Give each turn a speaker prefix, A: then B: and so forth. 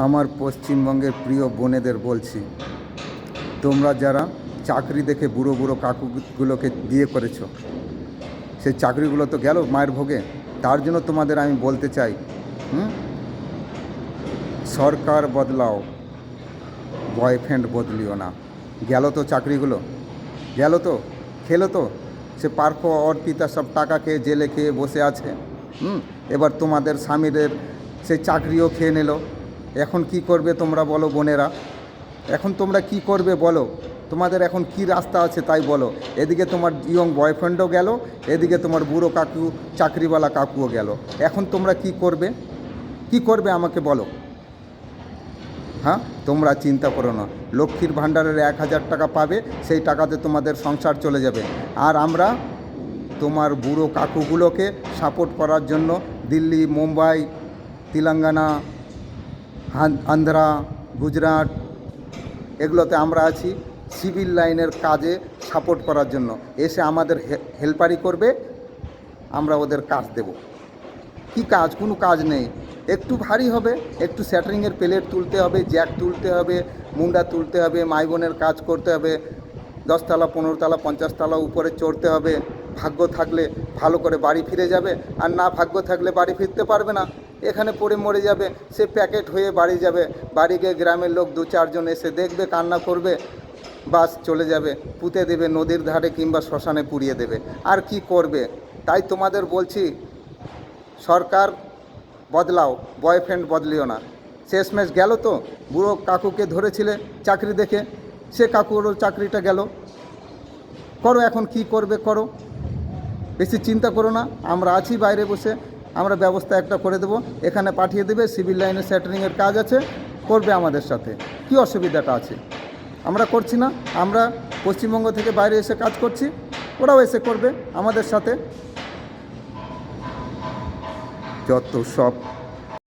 A: আমার পশ্চিমবঙ্গের প্রিয় বোনেদের বলছি, তোমরা যারা চাকরি দেখে বুড়ো বুড়ো কাকুগুলোকে বিয়ে করেছো, সেই চাকরিগুলো তো গেল মায়ের ভোগে। তার জন্য তোমাদের আমি বলতে চাই, সরকার বদলাও, বয়ফ্রেন্ড বদলিও না। গেল তো চাকরিগুলো, গেল তো, খেলো তো। সে পার্থ অর্পিতা সব টাকা খেয়ে জেলে খেয়ে বসে আছে। এবার তোমাদের স্বামীদের সেই চাকরিও খেয়ে নিল। এখন কি করবে তোমরা বলো বোনেরা? এখন তোমরা কি করবে বলো? তোমাদের এখন কি রাস্তা আছে তাই বলো। এদিকে তোমার ইয়ং বয়ফ্রেন্ডও গেল, এদিকে তোমার বুড়ো কাকু চাকরিওয়ালা কাকুও গেল। এখন তোমরা কি করবে? কি করবে আমাকে বলো। হ্যাঁ, তোমরা চিন্তা করো না, লক্ষ্মীর ভাণ্ডারের 1000 টাকা পাবে, সেই টাকাতে তোমাদের সংসার চলে যাবে। আর আমরা তোমার বুড়ো কাকুগুলোকে সাপোর্ট করার জন্য দিল্লি, মুম্বাই, তেলেঙ্গানা, আন্ধ্রা, গুজরাট এগুলোতে আমরা আছি সিভিল লাইনের কাজে সাপোর্ট করার জন্য। এসে আমাদের হেল্পারি করবে, আমরা ওদের কাজ দেব। কি কাজ? কোনো কাজ নেই। একটু ভারী হবে, একটু স্যাটারিংয়ের প্লেট তুলতে হবে, জ্যাক তুলতে হবে, মুন্ডা তুলতে হবে, মাই বোনের কাজ করতে হবে, 10 তলা 15 তলা 50 তলা উপরে চড়তে হবে। ভাগ্য থাকলে ভালো করে বাড়ি ফিরে যাবে, আর না ভাগ্য থাকলে বাড়ি ফিরতে পারবে না, এখানে পড়ে মরে যাবে। সে প্যাকেট হয়ে বাড়ি যাবে, বাড়ি গিয়ে গ্রামের লোক 2-4 জন এসে দেখবে, কান্না করবে, বাস চলে যাবে, পুঁতে দেবে নদীর ধারে কিংবা শ্মশানে পুড়িয়ে দেবে। আর কি করবে? তাই তোমাদের বলছি, সরকার বদলাও, বয়ফ্রেন্ড বদলিও না। শেষমেশ গেল তো, বুড়ো কাকুকে ধরেছিলে চাকরি দেখে, সে কাকুরও চাকরিটা গেল। করো, এখন কি করবে করো, বেশি চিন্তা করো না। আমরা আছি বাইরে বসে, আমরা ব্যবস্থা একটা করে দেবো, এখানে পাঠিয়ে দেবে। সিভিল লাইনে স্যাটারিংয়ের কাজ আছে, করবে আমাদের সাথে। কি অসুবিধাটা আছে? আমরা করছি না? আমরা পশ্চিমবঙ্গ থেকে বাইরে এসে কাজ করছি, ওরাও এসে করবে আমাদের সাথে। যত সব